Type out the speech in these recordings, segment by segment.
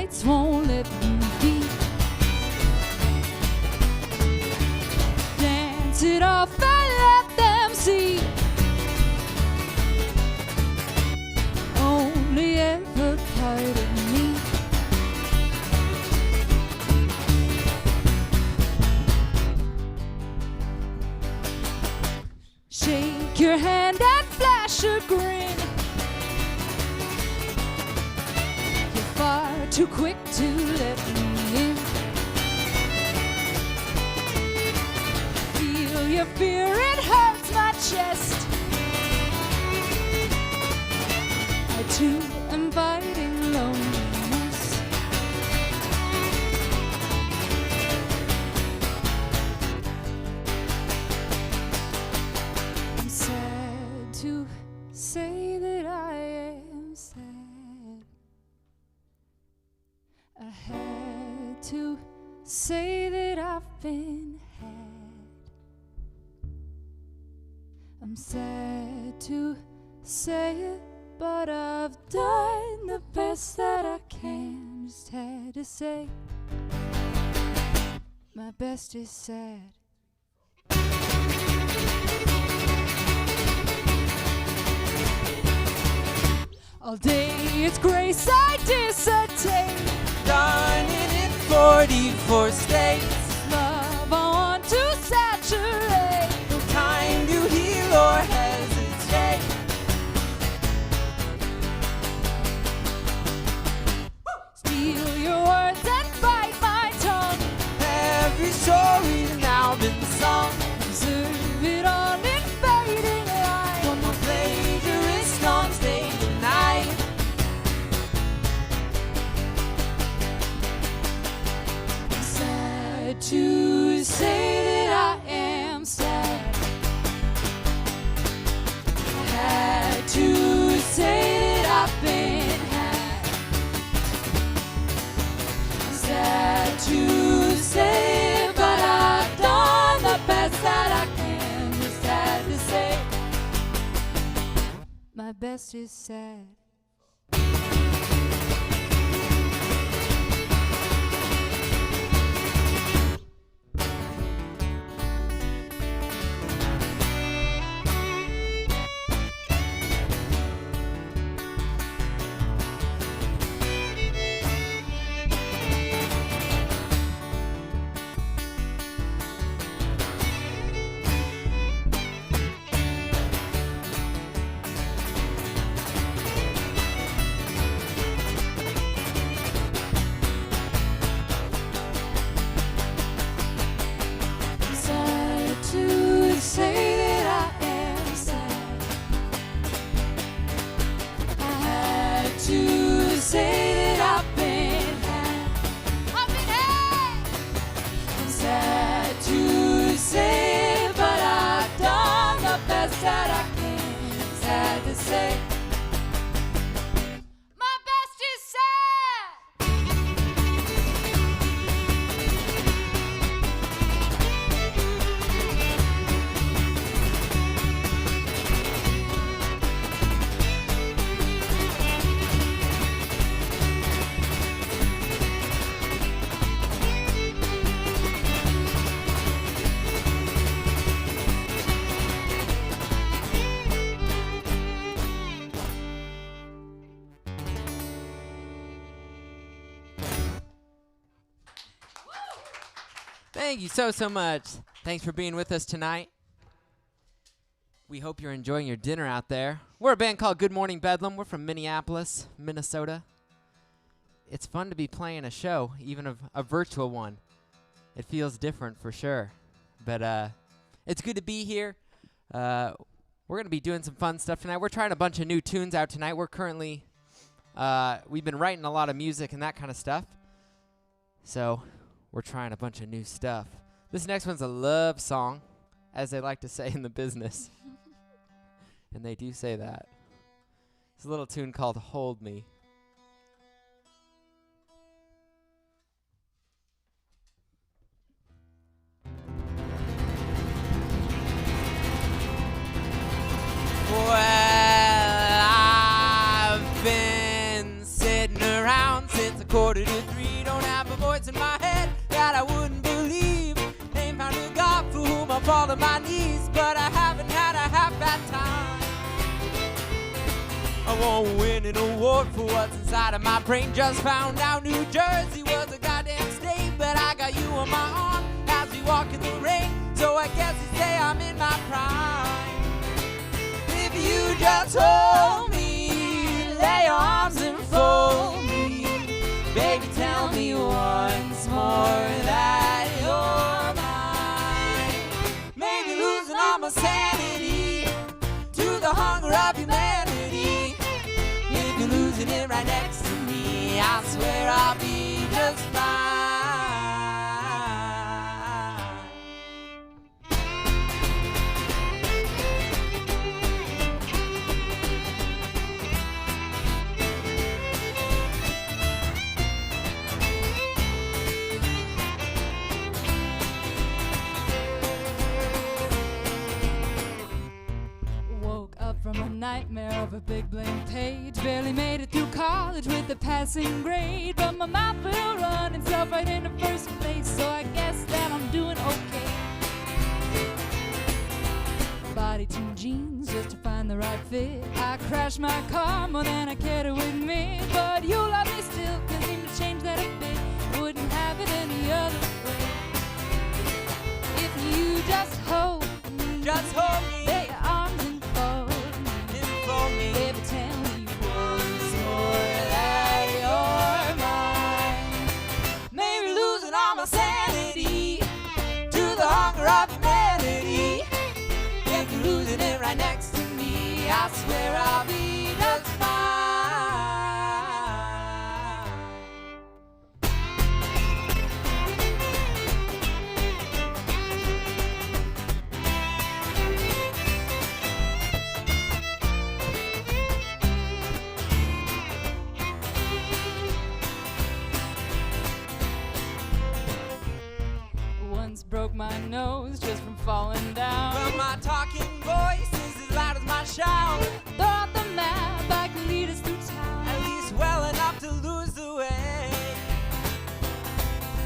lights won't let me be. Dance it off and let them see. Only ever part of me. Shake your hand and flash a grin. You're far too quick to let me in. Feel your fear, it hurts my chest. I too am fighting loneliness. I'm sad to say that I am sad. I had to say that I've been had. I'm sad to say it, but I've done the best that I can. Just had to say, my best is sad. All day it's grace I dissertate. Done in 44 states. Love I want to saturate. No time to heal or hesitate. Steal your words and bite my tongue. Every story's now been sung. Deserve it all in fading light. One more plagiarist on stage tonight. Sad to say that I am sad. I had to say that I've been had. Sad to say, but I've done the best that I can. Just had to say, my best is sad. Sad to say that I am sad. I had to say that I've been had. I've been had. I'm sad to say, but I've done the best that I can. Sad to say, my best is sad. Thank you so much. Thanks for being with us tonight. We hope you're enjoying your dinner out there. We're a band called Good Morning Bedlam. We're from Minneapolis, Minnesota. It's fun to be playing a show, even a virtual one. It feels different for sure. But it's good to be here. We're going to be doing some fun stuff tonight. We're trying a bunch of new tunes out tonight. We're currently, we've been writing a lot of music and that kind of stuff. So we're trying a bunch of new stuff. This next one's a love song, as they like to say in the business. And they do say that. It's a little tune called Hold Me. Well, I've been sitting around since 1:45. won't win an award for what's inside of my brain. Just found out New Jersey was a goddamn state, but I got you on my arm as we walk in the rain. So I guess you say I'm in my prime. If you just hold me, lay your arms and fold me, baby, tell me once more that you're mine. Maybe losing all my sanity to the hunger of humanity. If you're losing it right next to me, I swear I'll be just fine. From a nightmare of a big blank page. Barely made it through college with a passing grade, but my mouth will run itself right into first place, so I guess that I'm doing okay. Body tuned jeans just to find the right fit. I crashed my car more than I care to admit, but you love me still, can't seem to change that a bit. Wouldn't have it any other way. If you just hold me, lay your arms and fold me, baby, tell me once more that you're mine. Maybe losing all my sanity to the hunger of humanity. If you're losing it right next to me, I swear I'll be just fine. Broke my nose just from falling down. But my talking voice is as loud as my shout. Throw out the map, I can lead us through town. At least well enough to lose the way.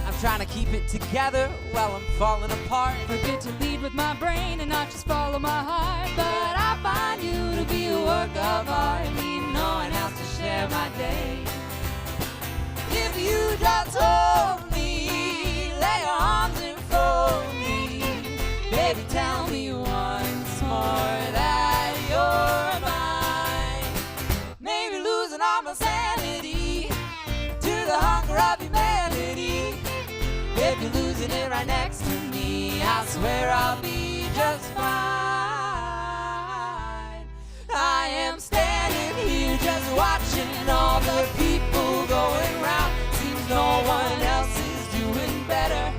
I'm trying to keep it together while I'm falling apart. Forget to lead with my brain and not just follow my heart. But I find you to be a work of art, need no one else to share my day. If you just hold me, lay your arms and fold me, baby, tell me once more that you're mine. Maybe losing all my sanity to the hunger of humanity. If you're losing it right next to me, I swear I'll be just fine. I am standing here just watching all the people going round. Seems no one else is doing better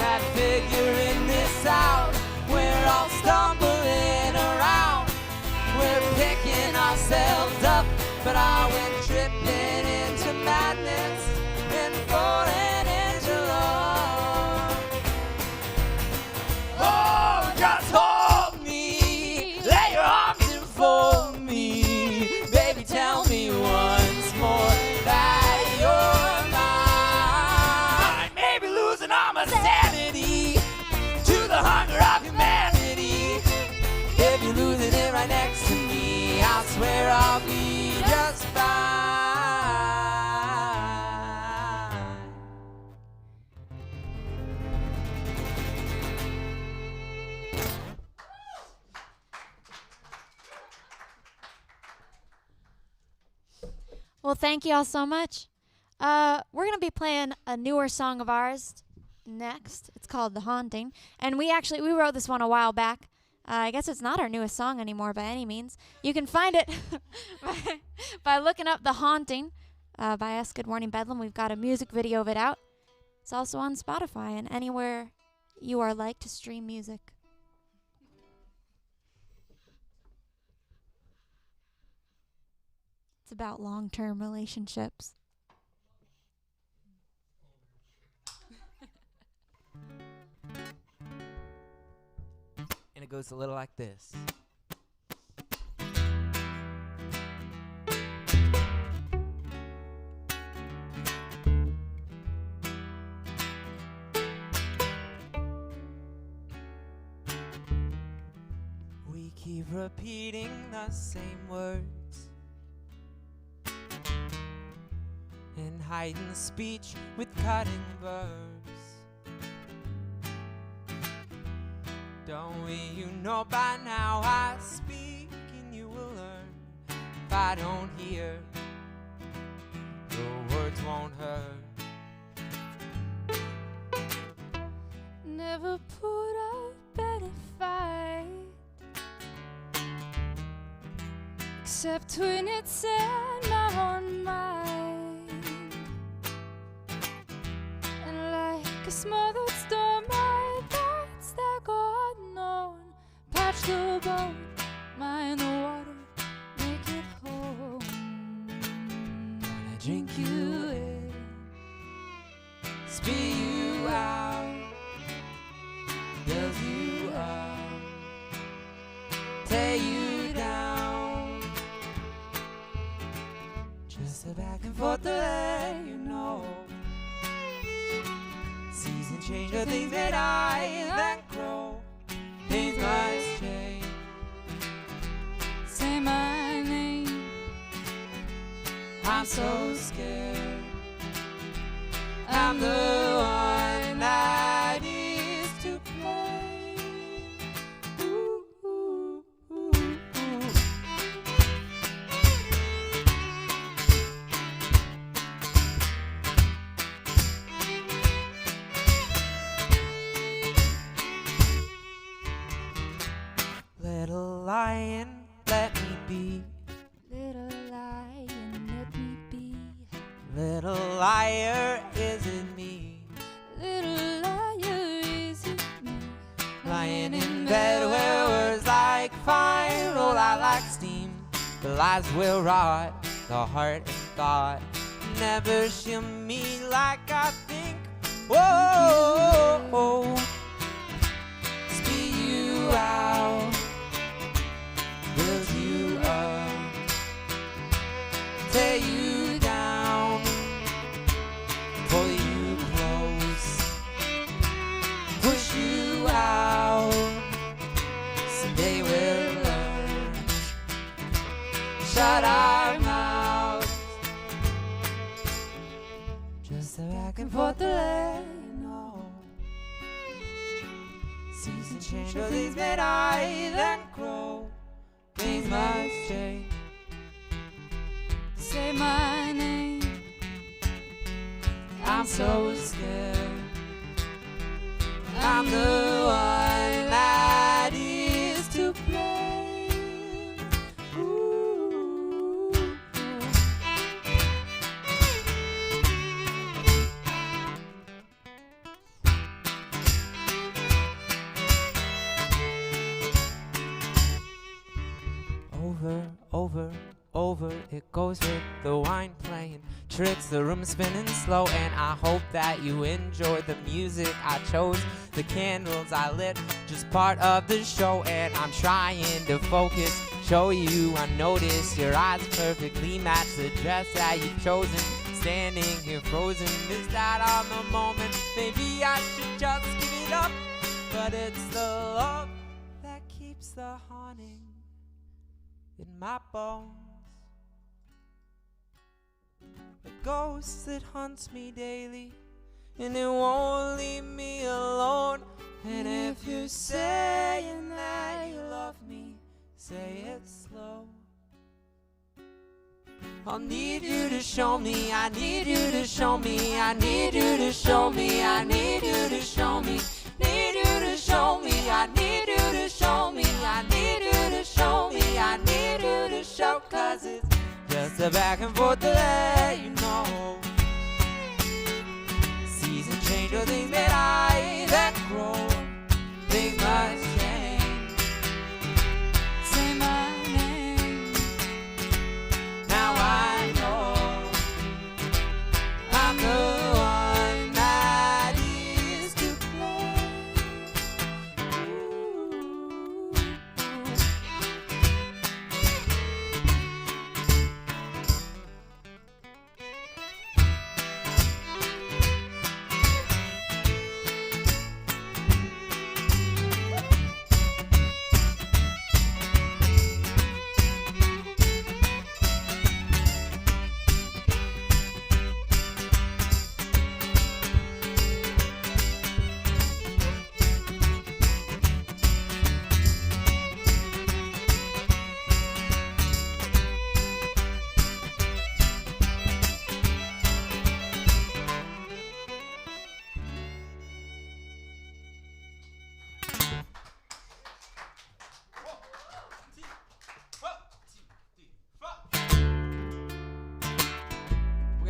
at figuring this out. We're all stumbling around, we're picking ourselves up, but I went tripping into madness and falling into love. Oh, just hold me, lay your arms and fold me, baby, tell me once more that you're mine. Maybe losing all my sanity to the hunger of humanity. If you're losing it right next to me, I swear I'll be just fine. Well, thank you all so much. We're going to be playing a newer song of ours next. It's called The Haunting. And we wrote this one a while back. I guess it's not our newest song anymore by any means. You can find it by looking up The Haunting by us, Good Morning Bedlam. We've got a music video of it out. It's also on Spotify and anywhere you are like to stream music. It's about long-term relationships. And it goes a little like this. We keep repeating the same words heighten speech with cutting verbs. Don't we, you know by now I speak and you will learn. If I don't hear, your words won't hurt. Never put up any fight, except when it's in my own mind. And like a smothered storm, my thoughts that go unknown patch the boat, mine the water, make it home. Wanna drink you in, spit you out, build you up, tear you down. Just a back and forth to let you know. Seasons change the things that I that grow. Things must change. Say my name, I'm so scared. I'm the one that is to blame. Ooh, ooh, ooh, ooh. Little lion, let me be. little lion, let me be. Little liar, is it me? Little liar, is it me? Lying in bed where words like fire roll out like steam. The lies will rot, the heart and thought never shield me like I think. Whoa, speed you out, build you up, tear you down, pull you close, push you out. Someday we'll learn. Shut our mouths. Just a back and forth to let you know. Seasons change, but things that I then grow. Things must change. Say my name, I'm so scared. I'm the one that is to blame. Ooh. Over, it goes with the wine playing tricks, the room spinning slow, and I hope that you enjoy the music I chose. The candles I lit, just part of the show, and I'm trying to focus, show you I notice your eyes perfectly match the dress that you've chosen. Standing here frozen, missed out on the moment. Maybe I should just give it up, but it's the love that keeps the haunting in my bones. A ghost that haunts me daily, and it won't leave me alone. And if you're saying that you love me, say it slow. I'll need you to show me, I need you to show me, I need you to show me, I need you to show me, need you to show me, I need you to show me, I need you to show me, I need you to show, 'cause it's just a back and forth to let you know. Seasons change the things that I that grow. Things must change. say my name, Now I know I'm the one that is to blame. Ooh.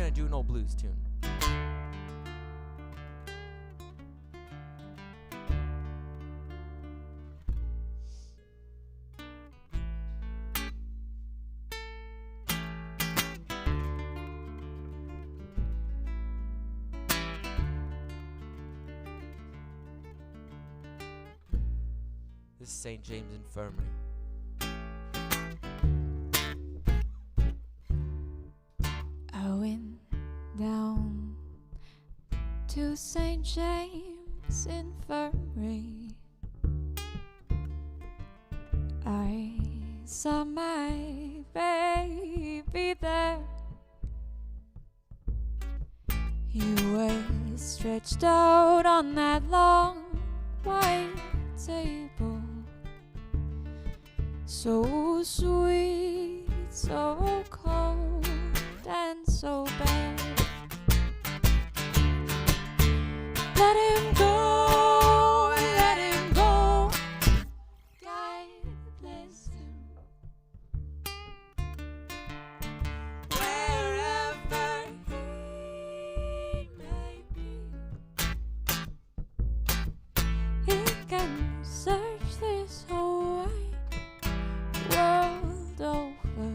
gonna do an old blues tune. This is St. James Infirmary. I went down to St. James Infirmary. I saw my baby there. He was stretched out on that long white table, so sweet, so cold, and so bad. Let him go, let him go. God bless him. Wherever he may be, he can search this whole wide world over,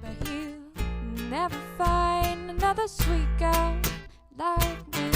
but he'll never find another sweet girl like me.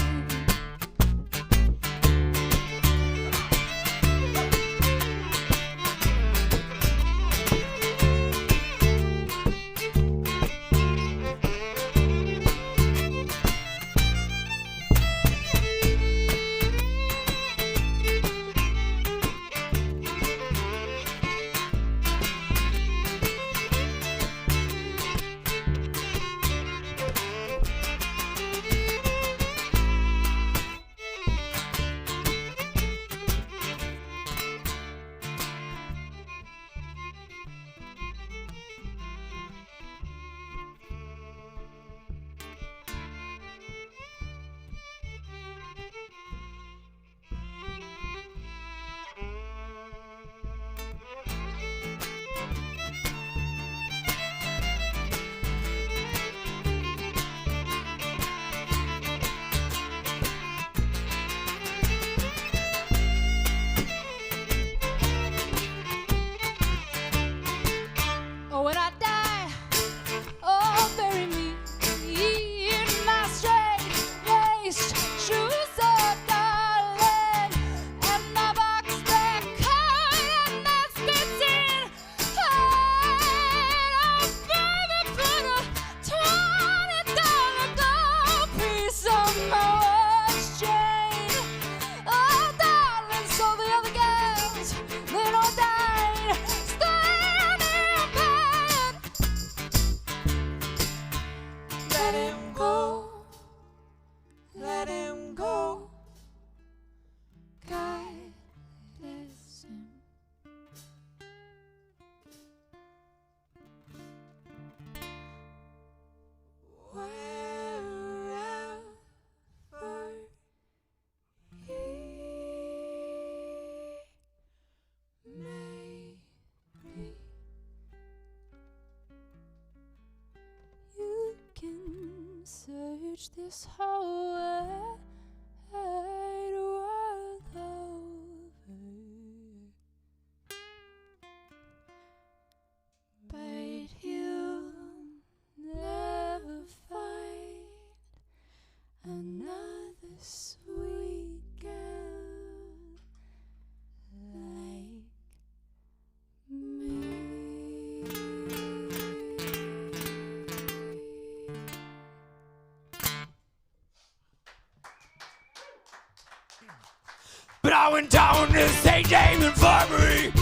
Search this whole wide world over, but you'll never find another sweet girl like me. But I went down to St. James Infirmary.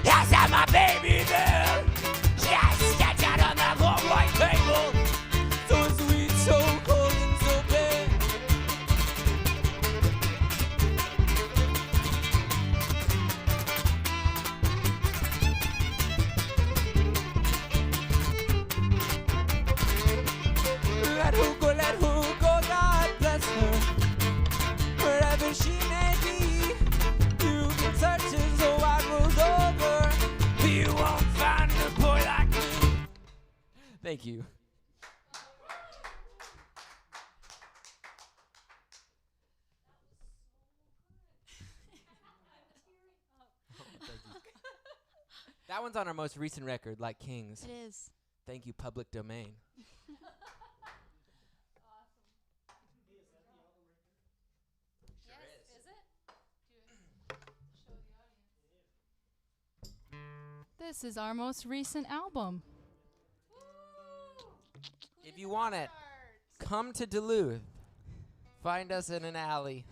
I saw my baby there. She had stretched out on that long white table, so sweet, so cold, and so bad. Let her go, God bless her. Wherever she may be, you can search his whole wide world over, but you won't find a boy like me. Thank you. That one's on our most recent record, Like Kings. It is. Thank you, Public Domain. Yes, is it? Show the audience. This is our most recent album. If you want it, come to Duluth. Find us in an alley.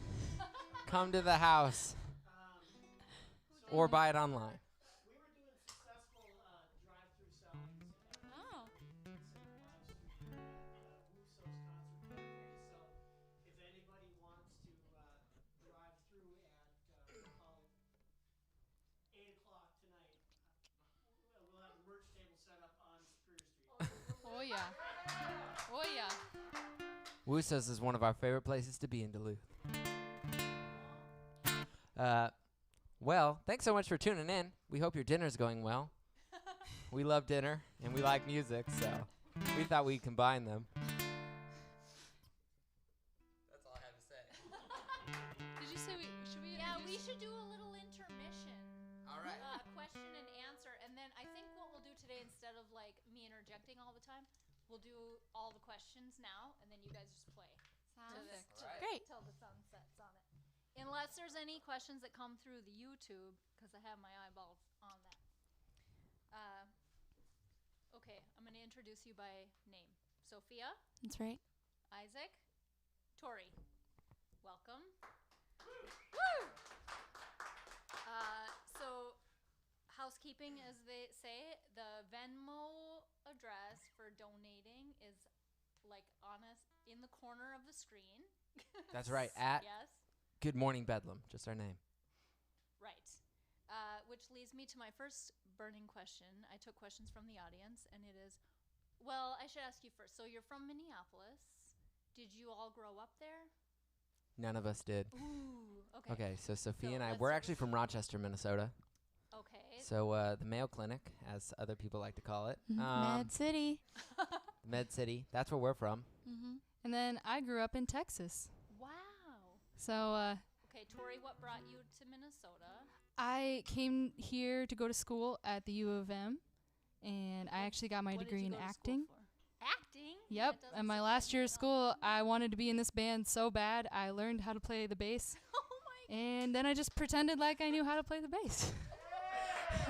Come to the house. Or buy it online. We were doing successful drive-through selling. Oh. Wooso's concert Friday. So if anybody wants to drive through at call it 8 o'clock tonight, we'll have a merch table set up on Superior Street. Oh yeah. Oh yeah. Woosos is one of our favorite places to be in Duluth. Well, thanks so much for tuning in. We hope your dinner's going well. We love dinner, and we like music, so we thought we'd combine them. That's all I have to say. Did you say should we? Yeah, we should do a little intermission. All right. Question and answer, and then I think what we'll do today, instead of like me interjecting all the time, we'll do all the questions now, and then you guys just play. Perfect. Great. Till the sun sets on it. Unless there's any questions that come through the YouTube, because I have my eyeballs on that. Okay, I'm going to introduce you by name. Sophia, That's right. Isaac, Tori. Welcome. Woo! So, housekeeping, as they say, the Venmo address for donating is like in the corner of the screen. That's right, at Yes. Good Morning Bedlam, just our name. Right. Which leads me to my first burning question. I took questions from the audience, and it is, well, I should ask you first. So you're from Minneapolis. Did you all grow up there? None of us did. Ooh, okay. Okay, so Sophia So and I, let's we're start actually with from Rochester, Minnesota. Okay. So the Mayo Clinic, as other people like to call it. Med City. Med City, that's where we're from. Mm-hmm. And then I grew up in Texas. Wow. So Okay, Tori, what brought you to Minnesota? I came here to go to school at the U of M, and I actually got my What did degree you in go to school acting. for? Acting? Yep, That doesn't and my sound last like year it of at all. school, I wanted to be in this band so bad, I learned how to play the bass, Oh my and then I just pretended like I knew how to play the bass.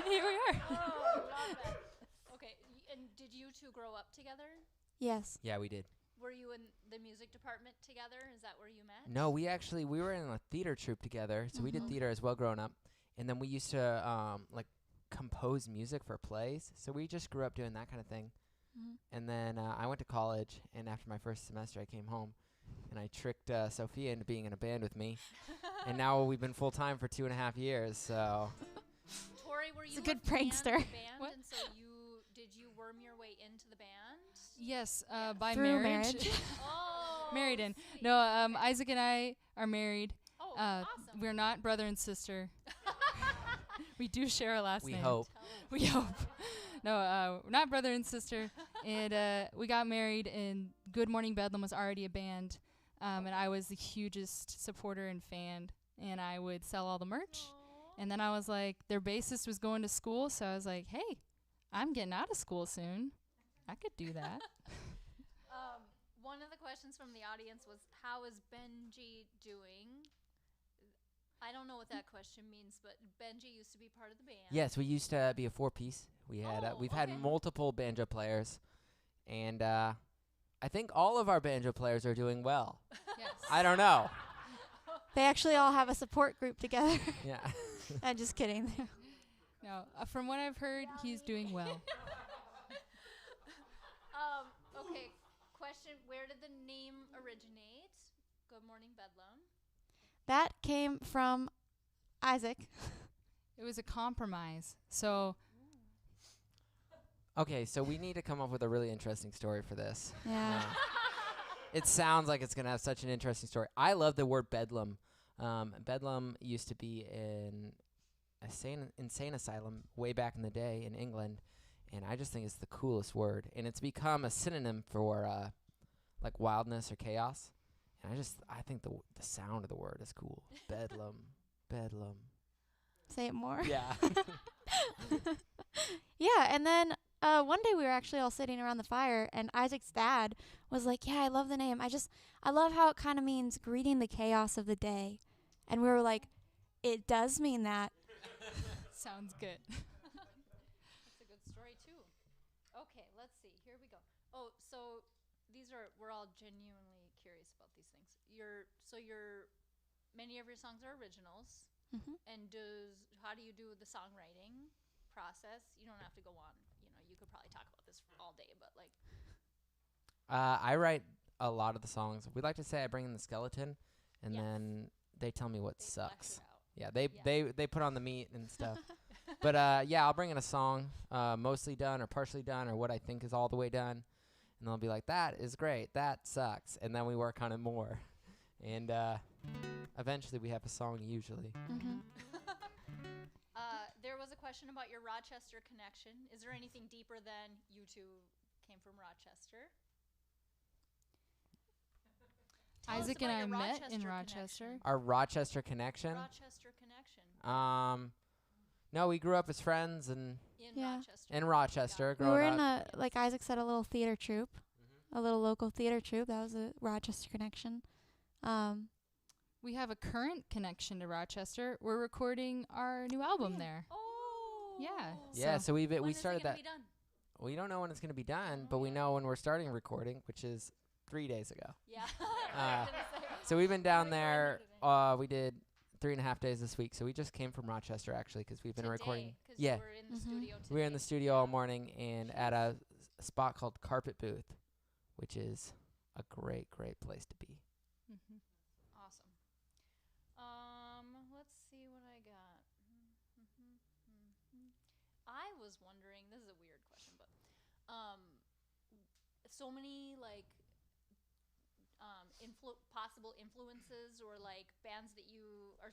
Here we are. Oh, I love that. Okay, and did you two grow up together? Yes. Yeah, we did. Were you in the music department together? Is that where you met? No, we were in a theater troupe together, so we did theater as well growing up. And then we used to like compose music for plays, so we just grew up doing that kind of thing. Mm-hmm. And then I went to college, and after my first semester, I came home, and I tricked Sophia into being in a band with me. And now we've been full-time for 2.5 years, so... Tori, were you a good fan of prankster. the band? What? And so did you worm your way into the band? Yes, Yes. by Through marriage. marriage. Oh, Married in. sweet. No, Isaac and I are married. Oh, Uh, awesome. We're not brother and sister. We do share a last We name. hope. We hope. No, we're not brother and sister. And we got married, and Good Morning Bedlam was already a band. And I was the hugest supporter and fan. And I would sell all the merch. And then I was like, their bassist was going to school. So I was like, hey, I'm getting out of school soon. I could do that. One of the questions from the audience was, how is Benji doing? I don't know what that question means, but Benji used to be part of the band. Yes, we used to be a 4-piece. We've had okay. multiple banjo players, and I think all of our banjo players are doing well. Yes. I don't know. They actually all have a support group together. Yeah. I'm just kidding. No, from what I've heard, he's doing well. Okay, question, where did the name originate? Good Morning Bedlam. That came from Isaac. It was a compromise. So Okay, so we need to come up with a really interesting story for this. Yeah. It sounds like it's going to have such an interesting story. I love the word bedlam. Bedlam used to be an insane asylum way back in the day in England, and I just think it's the coolest word. And it's become a synonym for like wildness or chaos. And I think the sound of the word is cool. Bedlam, bedlam. say it more. Yeah. Yeah, and then one day we were actually all sitting around the fire, and Isaac's dad was like, "Yeah, I love the name. I love how it kind of means greeting the chaos of the day." And we were like, "It does mean that." Sounds good. That's a good story too. Okay, let's see. Here we go. Oh, so we're all genuinely curious about these things. Many of your songs are originals. Mhm. And how do you do the songwriting process? You don't have to go on. You could probably talk about this all day, but like. I write a lot of the songs. We like to say I bring in the skeleton, and Yes. then they tell me what They flesh sucks. it out. Yeah, they Yeah. they put on the meat and stuff. But yeah, I'll bring in a song, mostly done or partially done or what I think is all the way done, and they'll be like, "That is great. That sucks," and then we work on it more, and eventually we have a song usually. Mm-hmm. There was a question about your Rochester connection. Is there anything deeper than you two came from Rochester? Tell us Isaac about and I your met in Rochester Rochester. connection. Our Rochester connection. Rochester connection No, we grew up as friends and in Yeah. Rochester. in Rochester. We Growing were in up. like Isaac said, a little theater troupe, a little local theater troupe. That was a Rochester connection. We have a current connection to Rochester. We're recording our new album there. Oh. Yeah. Yeah, so we When is it started gonna that. be done? We don't know when it's going to be done, but we know when we're starting recording, which is 3 days ago. Yeah. Uh, So we've been down there. We did 3.5 days this week. So we just came from Rochester actually because we've been recording. Today, 'cause Yeah, you were in the Mhm. studio today. we were in the studio all morning and at a spot called Carpet Booth, which is a great place to be. Mm-hmm. Awesome. Let's see what I got. I was wondering, this is a weird question, but so many like possible influences or like bands that you are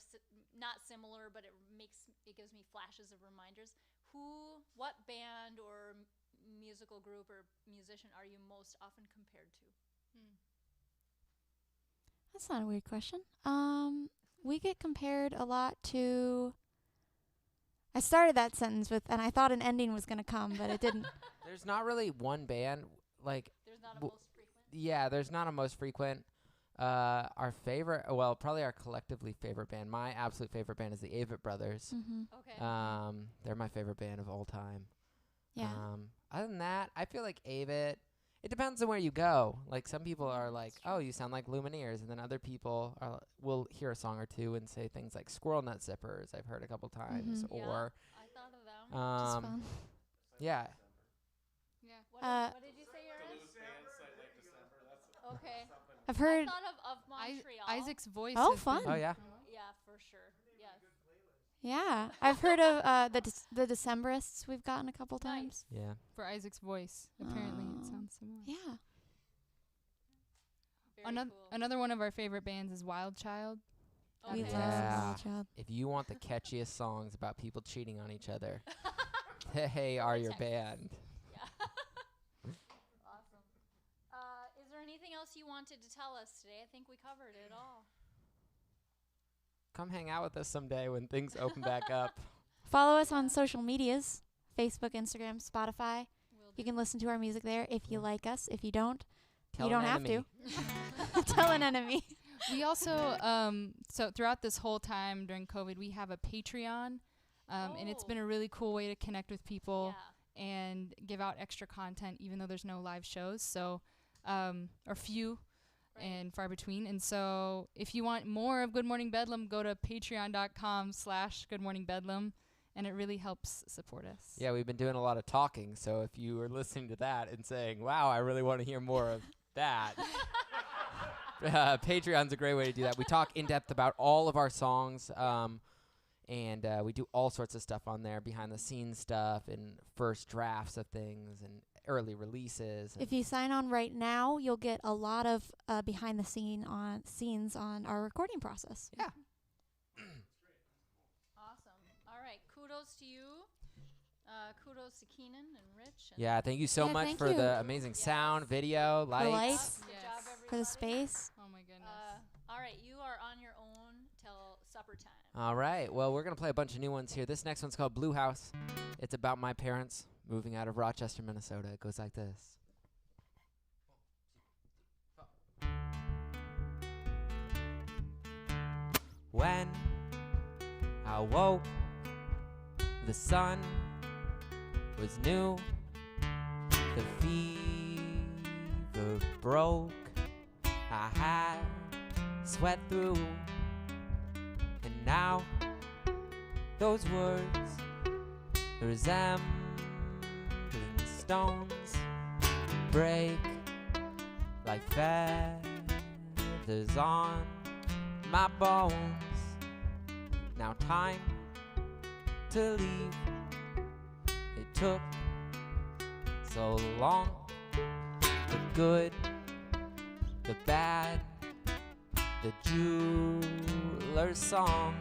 not similar, but it gives me flashes of reminders. What band or musical group or musician are you most often compared to? That's not a weird question. We get compared a lot to. I started that sentence with, and I thought an ending was gonna come, but it didn't. There's not really one band like. There's not a W- most frequent. Yeah, there's not a most frequent. Our favorite, well, probably our collectively favorite band. My absolute favorite band is the Avett Brothers. Mm-hmm. Okay. They're my favorite band of all time. Yeah. Other than that, I feel like Avett. It depends on where you go. Like some people are like, "Oh, you sound like Lumineers," and then other people will hear a song or two and say things like "Squirrel Nut Zippers." I've heard a couple times, Mhm. Yeah, or I thought of them. Just fun. yeah. Yeah. What did you say, Ernest? Okay. I've heard. I thought of Montreal. Isaac's voice. Oh, has fun. been- Oh yeah. Yeah, for sure. Yes. Yeah, I've heard of the Decemberists. We've gotten a couple times. Yeah. For Isaac's voice. Apparently, Oh. it sounds similar. Yeah. Very Another cool. another one of our favorite bands is Wild Child. We Okay. love Yeah. Wild Child. If you want the catchiest songs about people cheating on each other, they are your Texas. band. Yeah. Awesome. Is there anything else you wanted to tell us today? I think we covered it all. Come hang out with us someday when things open back up. Follow us on social medias: Facebook, Instagram, Spotify. Will You do. can listen to our music there if you like us. If you don't, Tell you an don't have enemy. to. Tell an enemy. We also, so throughout this whole time during COVID, we have a Patreon, and it's Oh. been a really cool way to connect with people Yeah. and give out extra content, even though there's no live shows. So, or few Right. and far between. And so if you want more of Good Morning Bedlam, go to patreon.com/Good Morning Bedlam, and it really helps support us. Yeah, we've been doing a lot of talking, so if you were listening to that and saying, "Wow, I really want to hear more of that," Patreon's a great way to do that. We talk in depth about all of our songs, and we do all sorts of stuff on there, behind the scenes stuff, and first drafts of things, and early releases. And If you sign on right now, you'll get a lot of behind the scenes on our recording process. yeah, Awesome. All right. Kudos to you. Kudos to Keenan and Rich. And yeah. Thank you so Yeah, much thank for you. the amazing sound, video, lights. lights. Good Yes. job, everybody. For the space. Oh my goodness. All right. You are on your own till supper time. All right. Well, we're going to play a bunch of new ones here. This next one's called Blue House. It's about my parents moving out of Rochester, Minnesota. It goes like this. When I woke, the sun was new. The fever broke. I had sweat through. And now those words resembling stones break like feathers on my bones. Now time to leave. It took so long. The good, the bad, the jeweler's song,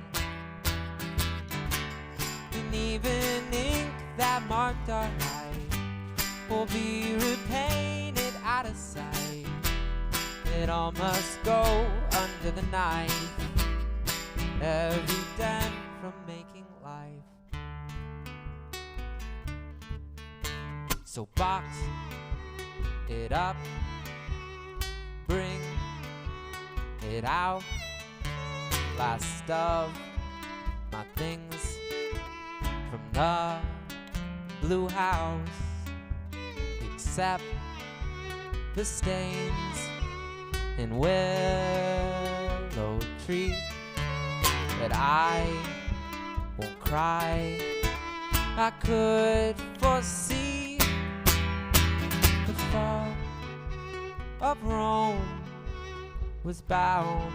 and even ink that marked our life will be repainted out of sight. It all must go under the knife. Every dent from making life. So box it up, bring it out. Last of my things from the blue house, except the stains in willow tree. But I won't cry. I could foresee the fall of Rome was bound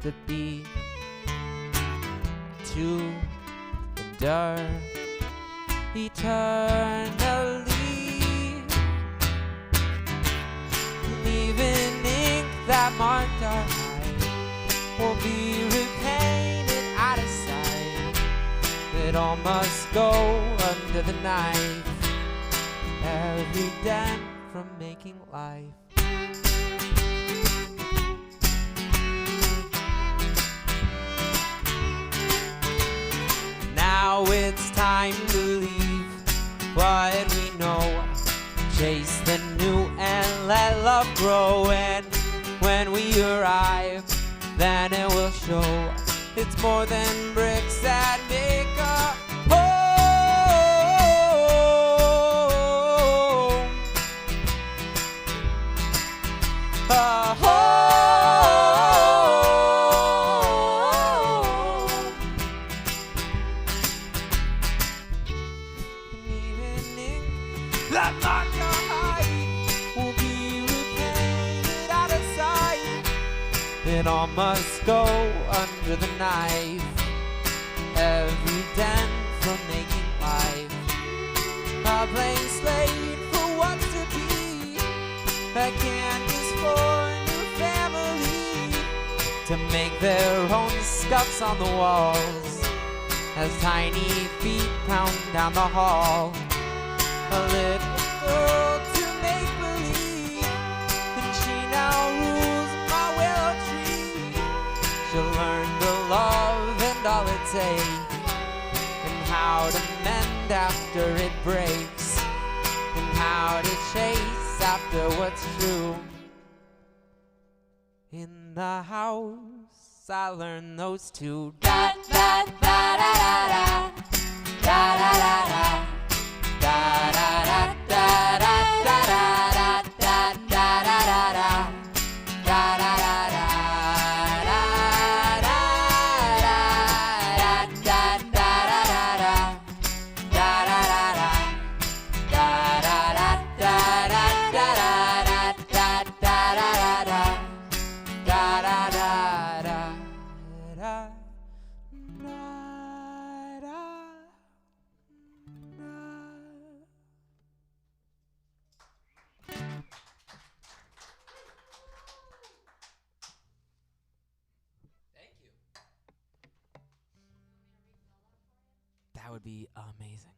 to be to endure eternally. And even ink that marked our life will be repainted out of sight. It all must go under the knife. Every dent from making life. Now it's time to leave what we know. Chase the new and let love grow. And when we arrive, then it will show it's more than bricks that make a home. A home. And even ink that marked our height will be repainted out of sight. It all must go under the knife. Every dent from making life. A blank slate for what's to be. A canvas for a new family to make their own scuffs on the walls as tiny feet pound down the hall. A little girl to make believe, and she now rules my willow tree. She'll learn to love and all it takes, and how to mend after it breaks, and how to chase after what's true. In the house, I learned those two. Da da da da da da da da da da. Da da da da da da da da da da da da da da da. That would be amazing.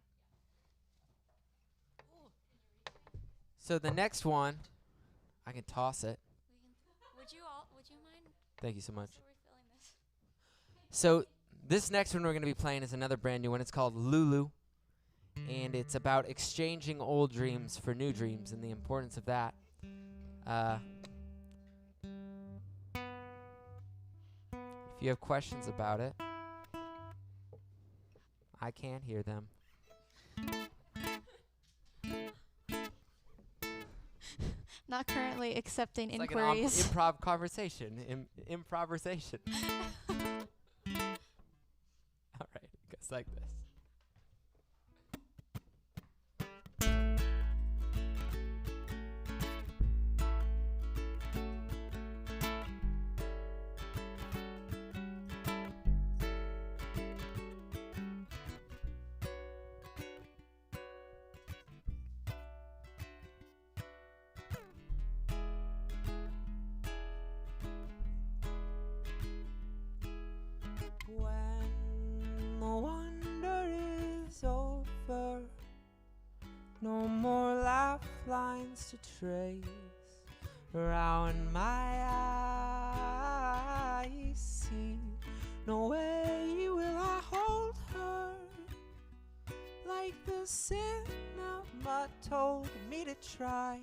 So the next one, I can toss it. Would you mind? Thank you so much. So we're filling this. So This next one we're going to be playing is another brand new one. It's called Lulu, and it's about exchanging old dreams for new dreams and the importance of that. If you have questions about it, I can't hear them. Not currently accepting It's like inquiries. an improv conversation. Improvisation. All right, it goes like this. When the wonder is over, no more lifelines to trace around my eyes. See, no way will I hold her like the sin of mud told me to try.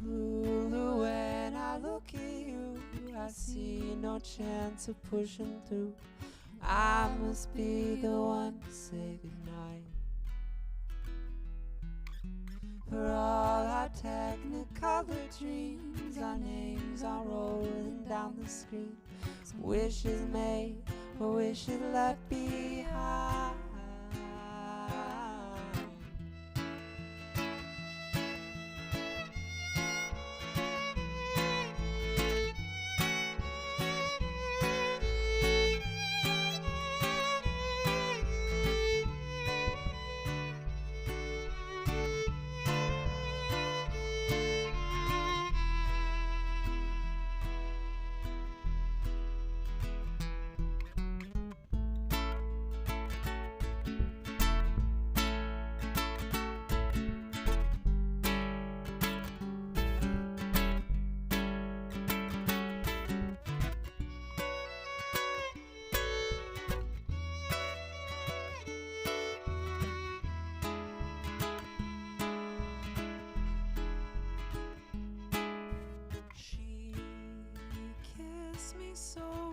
Lulu, when I look at you, I see no chance of pushing through. I must be the one to say goodnight. For all our technicolor dreams, our names are rolling down the screen. Wishes made or wishes left behind.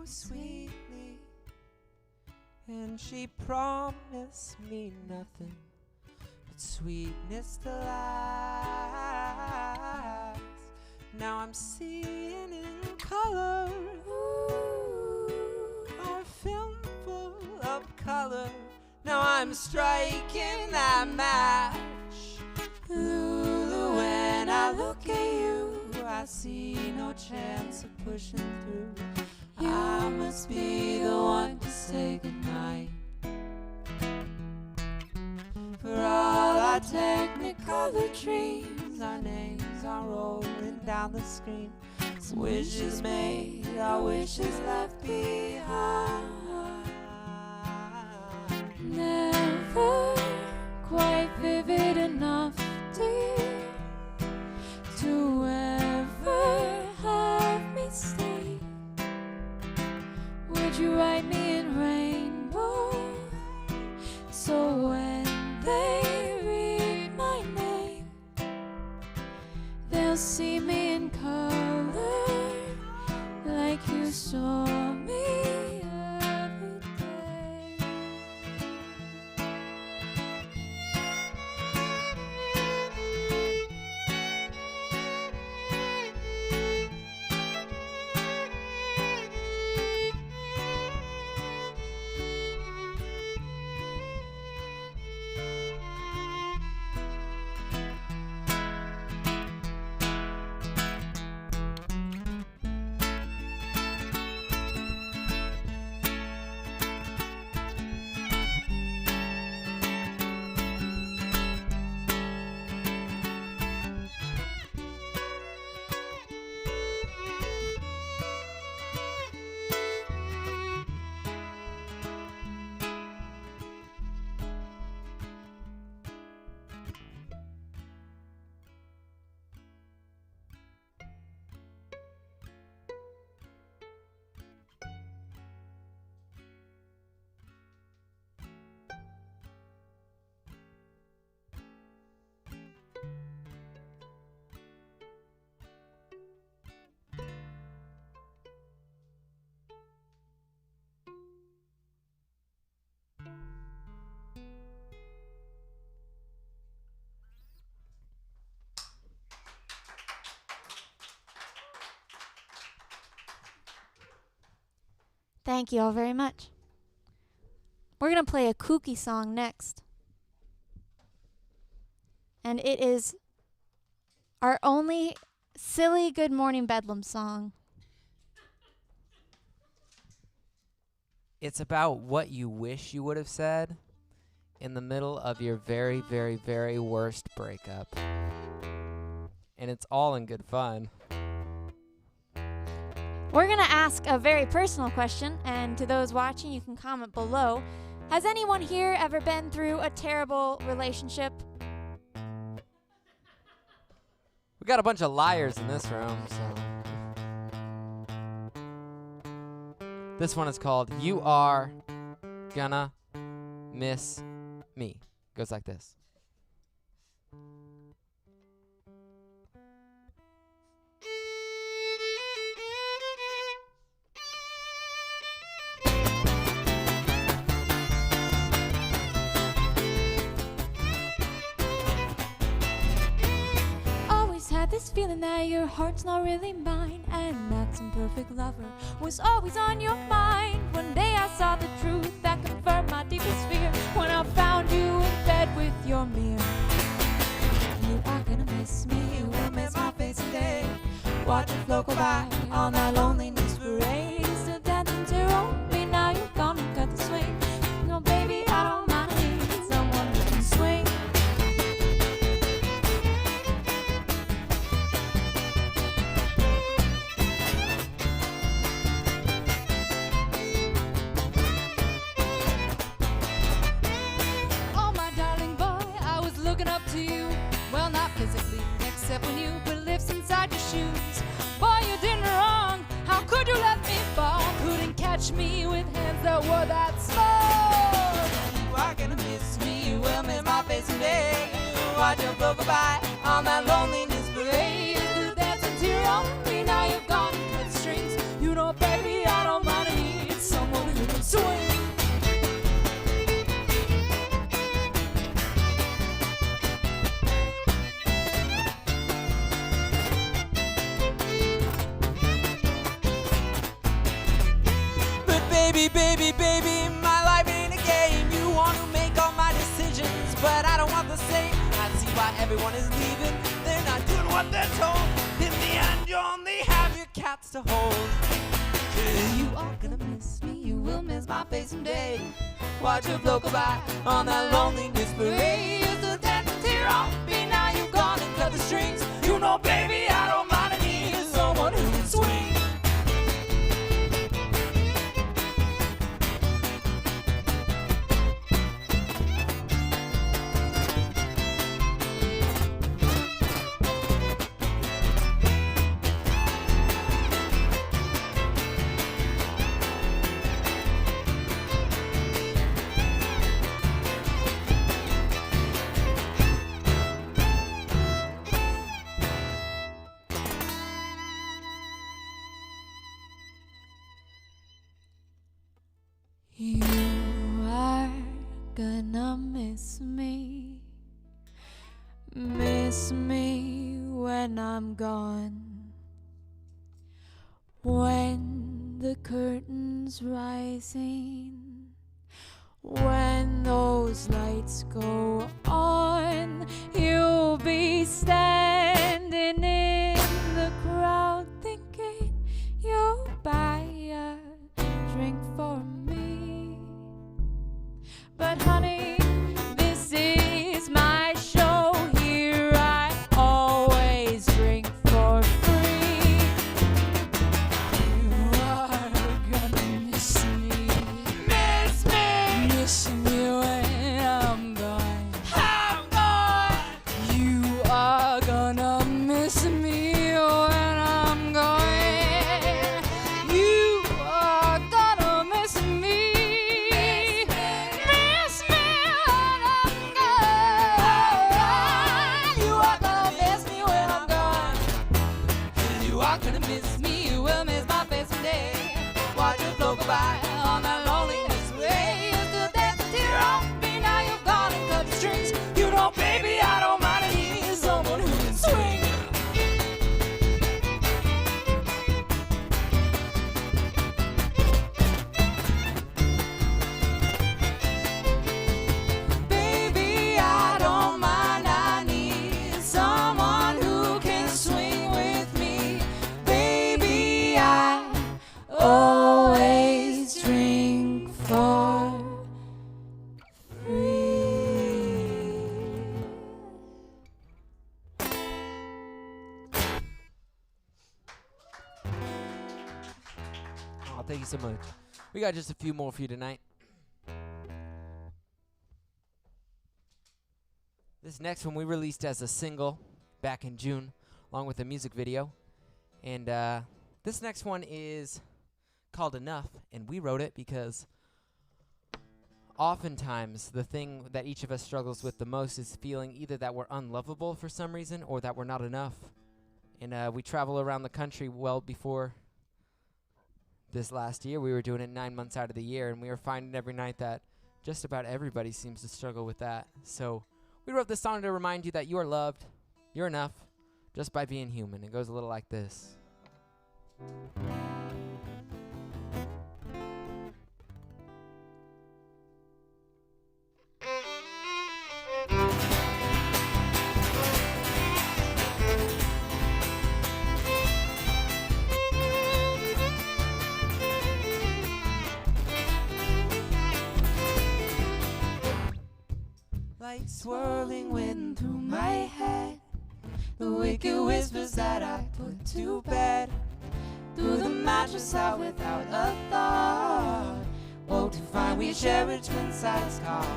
Sweetly, and she promised me nothing but sweetness to last. Now I'm seeing in color, a film full of color. Now I'm striking that match. Lulu, when I look at you, I see no chance of pushing through. I must be the one to say goodnight. For all our technicolor dreams, our names are rolling down the screen. Wishes made, our wishes left behind. Never quite vivid enough, dear, to ever have me stay. Would you write me in rainbow, so when they read my name, they'll see me in color, like you saw me every day. Thank you all very much. We're going to play a kooky song next. And it is our only silly Good Morning Bedlam song. It's about what you wish you would have said in the middle of your very, very, very worst breakup. And it's all in good fun. We're going to ask a very personal question, and to those watching, you can comment below. Has anyone here ever been through a terrible relationship? We got a bunch of liars in this room, so. This one is called You Are Gonna Miss Me. Goes like this. Had this feeling that your heart's not really mine, and that some perfect lover was always on your mind. One day I saw the truth that confirmed my deepest fear when I found you in bed with your mirror. You are gonna miss me, you will miss my face today. Watch it float go by on that loneliness parade. Still dancing to roll me, now you're gone and cut the swing. No baby, I don't mind, I need someone who can swing. To you, well, not physically, except when you put lips inside your shoes. Boy, you did me wrong. How could you let me fall? Couldn't catch me with hands that were that small. You are gonna miss me, you will miss my face today. Watch your float go by on that loneliness parade. Still dancing to your own me, now you've gone and cut the strings. You know, baby, I don't mind, I need someone who can swing. Baby, my life ain't a game. You want to make all my decisions, but I don't want the same. I see why everyone is leaving. They're not doing what they're told. In the end, you only have your cats to hold. 'Cause you are gonna miss me, you will miss my face someday. Watch your float go by on that loneliness parade. Used to dance and tear off me, now you've gone and cut the strings. You know, baby, I don't mind, I need someone who can swing. You are gonna miss me when I'm gone. When the curtain's rising, when those lights go on, you'll be standing in the crowd thinking you'll buy a drink for me. But honey, this is my show. Here I always drink for free. You are gonna miss me when I'm gone. You are gonna miss me when I'm gone. You are gonna miss me. Miss me, you will miss my face someday. Watch it float go by on that loneliness way. Used to dance and tear on me, now you've gone and cut the strings. You know, baby, I don't mind, I need someone who can swing. Wow, thank you so much. We got just a few more for you tonight. This next one we released as a single back in June, along with a music video. And this next one is called Enough, and we wrote it because oftentimes the thing that each of us struggles with the most is feeling either that we're unlovable for some reason or that we're not enough. And we travel around the country well before this last year. We were doing it 9 months out of the year, and we were finding every night that just about everybody seems to struggle with that. So we wrote this song to remind you that you are loved, you're enough, just by being human. It goes a little like this. Like swirling wind through my head, the wicked whispers that I put to bed, through the mattress out without a thought, woke to find we share a twin-size car.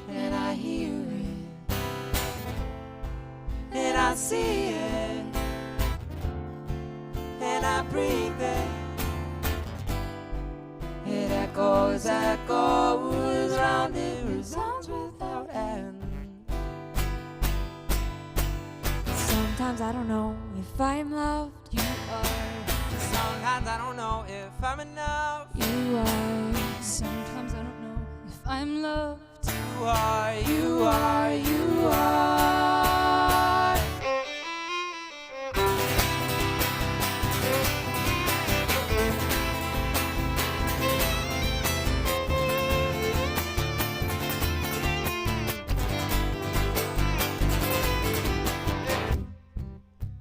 And I hear it, and I see it, and I breathe it. It echoes, echoes round, it resounds without end. Sometimes I don't know if I'm loved. You are. Sometimes I don't know if I'm enough. You are. Sometimes I don't know if I'm loved. You are, you are, you are.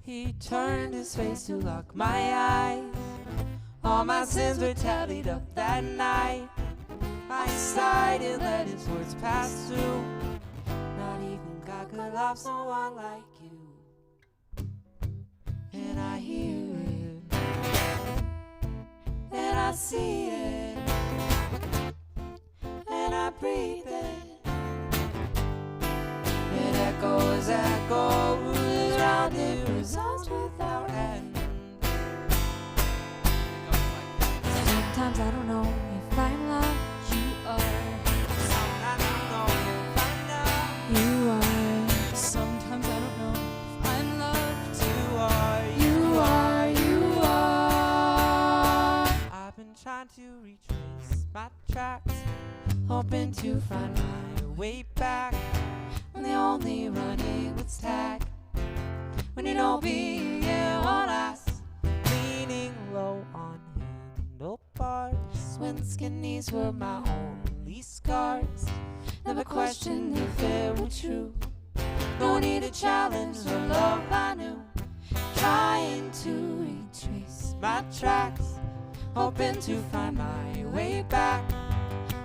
He turned his face to lock my eyes. All my sins were tallied up that night. I sighed and let his words pass through. Not even God could love someone like you. And I hear it, and I see it, and I breathe it. It echoes, echoes round, it resounds without end. Sometimes I don't know if I'm loved. You are. Sometimes I don't know if I'm enough. You are. Sometimes I don't know if I'm loved. You are, You are. You are. I've been trying to retrace my tracks, hoping to find my way back. And the only running was tag. When you don't be on us, leaning low on handlebars. When skinnies were my only scars. Never questioned if it were true. No need to challenge the love I knew. Trying to retrace my tracks, hoping to find my way back.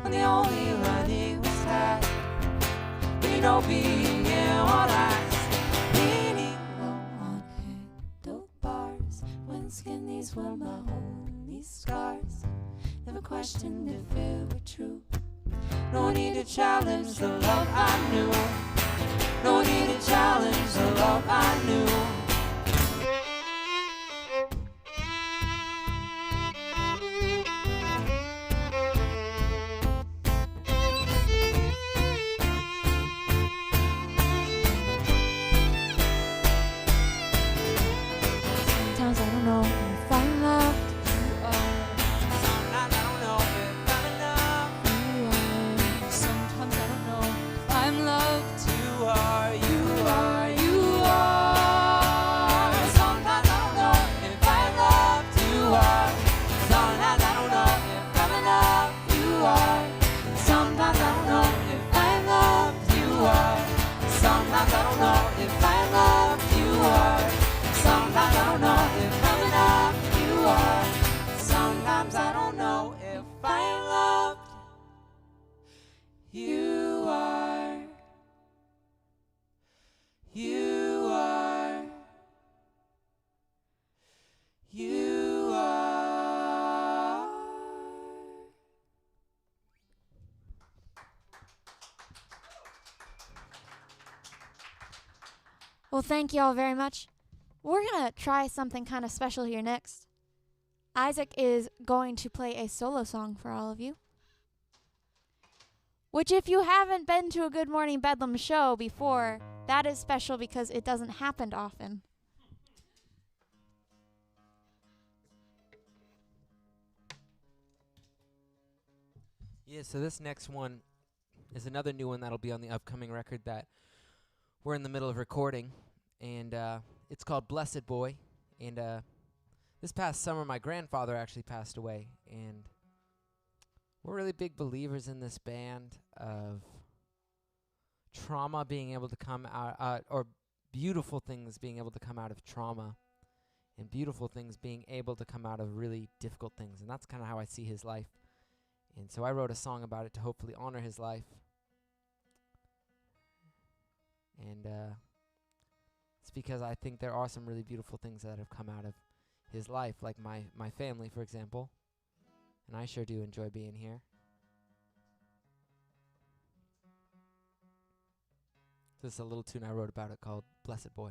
When the only running was tag. You know, being on ice, leaning low on handlebars. When skinnies were my only scars. Never questioned if it were true. No need to challenge the love I knew. No need to challenge the love I knew. Sometimes I don't know if I'm loved. You are. Sometimes I don't know if I'm enough. You are. Sometimes I don't know if I'm loved. You are, you are, you are. Sometimes I don't know if I'm loved. You are. Sometimes I don't know if I'm enough. You are. Sometimes I don't know if I'm loved. You are. Sometimes I don't know if I'm loved. You are. Sometimes I don't know if I'm enough. You are. Sometimes I don't know if I'm loved. You are. Well, thank you all very much. We're going to try something kind of special here next. Isaac is going to play a solo song for all of you, which if you haven't been to a Good Morning Bedlam show before, that is special because it doesn't happen often. Yeah, so this next one is another new one that'll be on the upcoming record that we're in the middle of recording, and it's called Blessed Boy. And this past summer, my grandfather actually passed away, and we're really big believers in this band of trauma being able to come out, or beautiful things being able to come out of trauma, and beautiful things being able to come out of really difficult things. And that's kind of how I see his life. And so I wrote a song about it to hopefully honor his life. And it's because I think there are some really beautiful things that have come out of his life, like my family, for example. And I sure do enjoy being here. This is a little tune I wrote about it called Blessed Boy.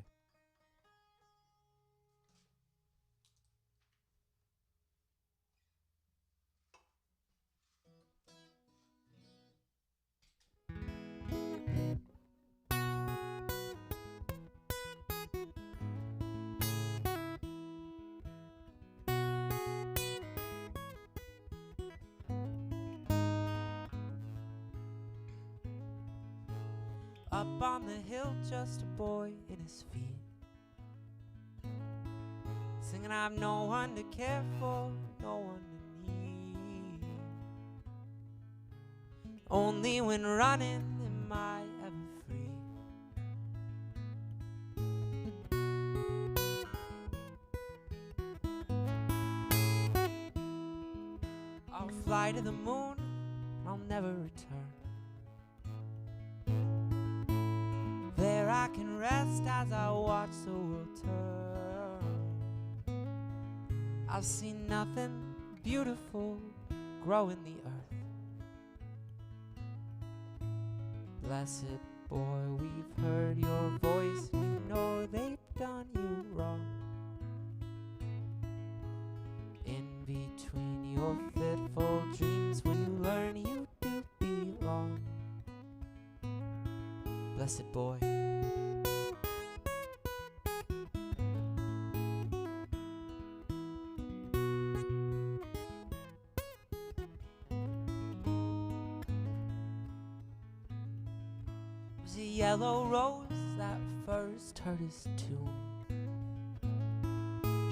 Up on the hill, just a boy in his feet, singing, I've no one to care for, no one to need. Only when running am I ever free. I'll fly to the moon, I'll never return. There I can rest as I watch the world turn. I've seen nothing beautiful grow in the earth. Blessed boy, we've heard your voice, we know they've done you wrong. In between your fitful dreams, when you learn you do belong. Blessed boy. It was a yellow rose that first heard his tune.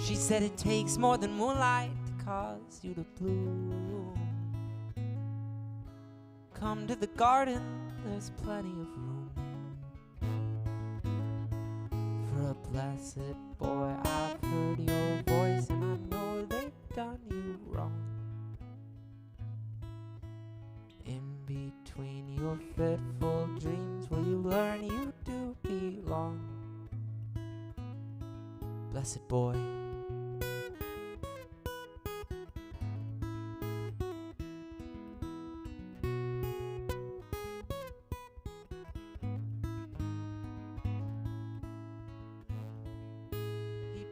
She said it takes more than moonlight to cause you to bloom. Come to the garden, there's plenty of room. For a blessed boy, I've heard your voice, and I know they've done you wrong. In between your fitful dreams, will you learn you do belong? Blessed boy.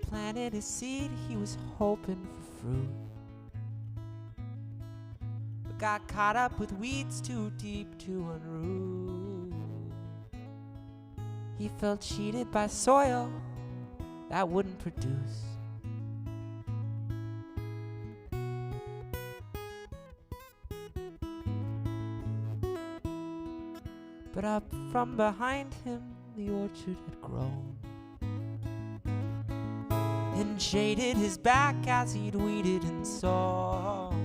Planted a seed, he was hoping for fruit, but got caught up with weeds too deep to unroot. He felt cheated by soil that wouldn't produce. But up from behind him, the orchard had grown and shaded his back as he'd weeded and sown.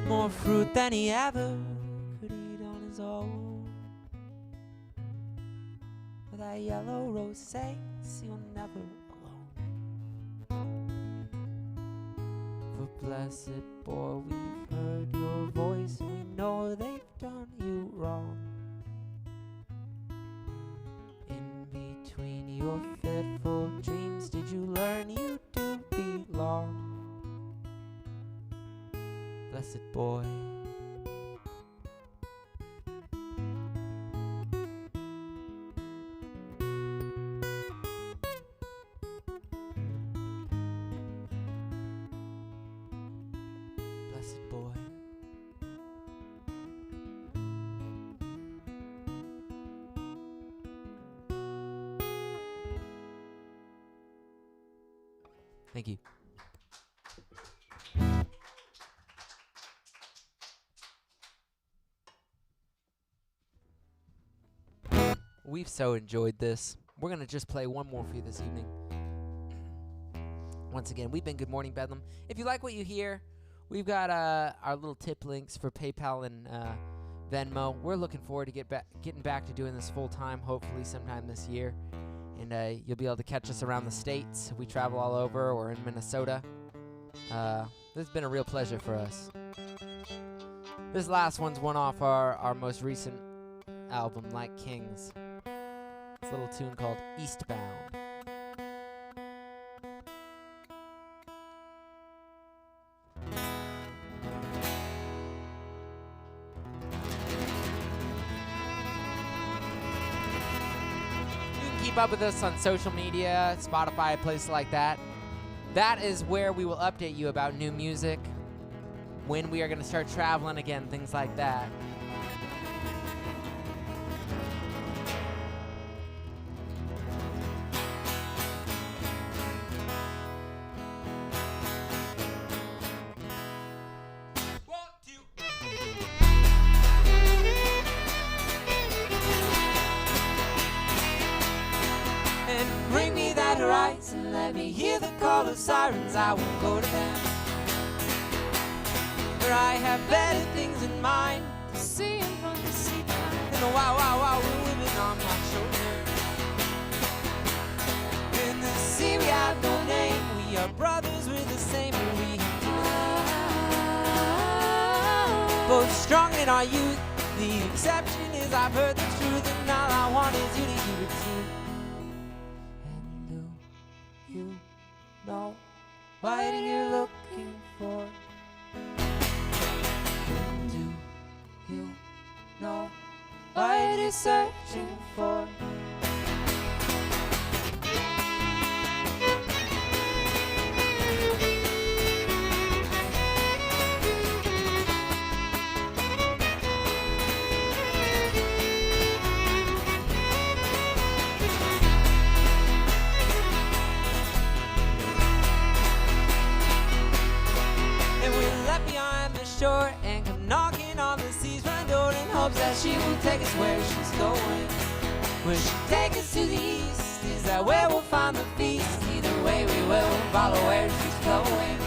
More fruit than he ever could eat on his own. But that yellow rose sings, you're never alone. For blessed boy, we've heard your voice, we know they've done you wrong. Between your fitful dreams, did you learn you do belong? Blessed boy. Thank you. We've so enjoyed this. We're going to just play one more for you this evening. Once again, we've been Good Morning Bedlam. If you like what you hear, we've got our little tip links for PayPal and Venmo. We're looking forward to getting back to doing this full time, hopefully sometime this year. And you'll be able to catch us around the states. We travel all over or in Minnesota. This has been a real pleasure for us. This last one's one off our most recent album, Like Kings. It's a little tune called Eastbound. Keep up with us on social media, Spotify, places like that. That is where we will update you about new music, when we are going to start traveling again, things like that. Let me hear the call of sirens, I will go to them. For I have better things in mind to see in front of the sea. And the wow, wow, wow, we're living on my shoulder. In the sea we have no name, we are brothers, we're the same, and we both strong in our youth. The exception is I've heard the truth, and all I want is you to hear it too. Know what you're looking for? Do you know what you're searching for? Shore and come knocking on the sea's front door in hopes that she will take us where she's going. Will she take us to the east? Is that where we'll find the feast? Either way we will follow where she's going.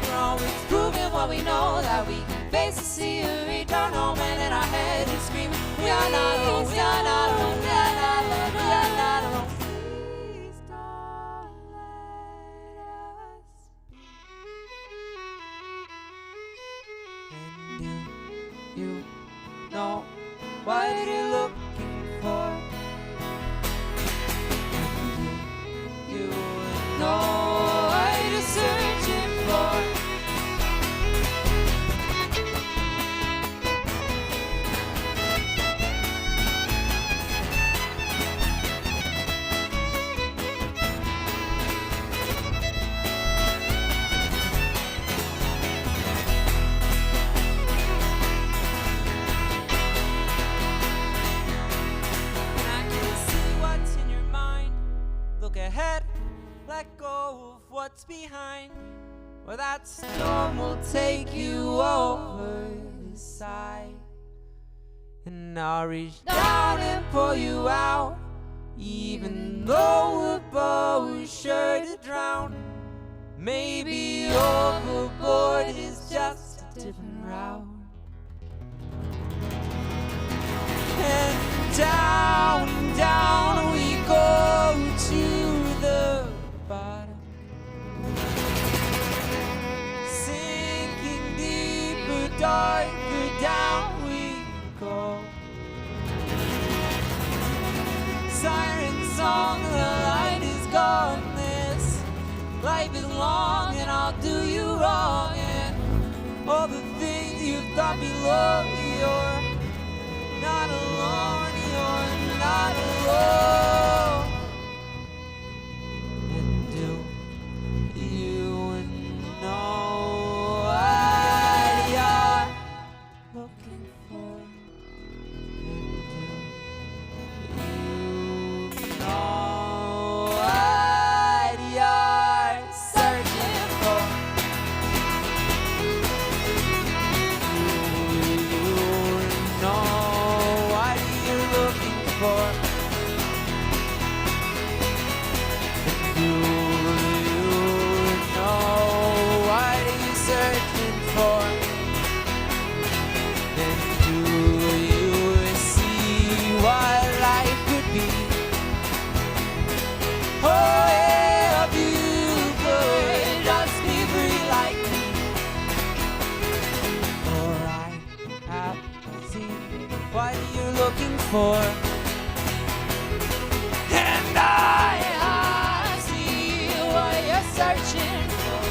We're always proving what we know, that we can face the sea and return home, and in our head is screaming, we are not alone, we are not alone, we are not alone, we are not alone. You know what you're looking for. You know what you're searching for. Ahead, let go of what's behind, or that storm will take you over the side. And I'll reach down and pull you out, even though we're both sure to drown. Maybe overboard is just a different route. And down, down we go to the bottom, sinking deeper, darker down we go. Siren song, the light is gone. This life is long, and I'll do you wrong. And all the things you thought below, you're not alone, you're not alone. And do you know what you're looking for? And do you know what what you're looking for. And I see what you're searching for.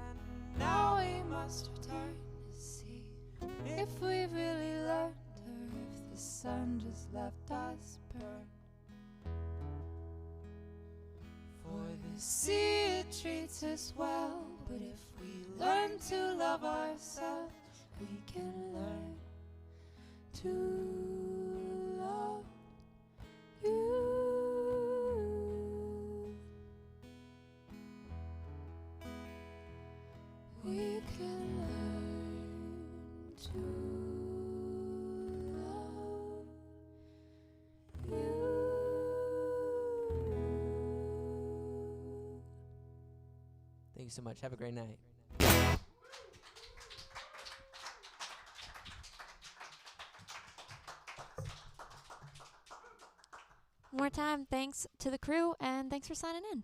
And now we must return to see if we really learned or if the sun just left us burn. For the sea it treats us well, but if we learn to love ourselves, we can learn to love you. We can learn to love you. Thank you so much. Have a great night. One more time, thanks to the crew, and thanks for signing in.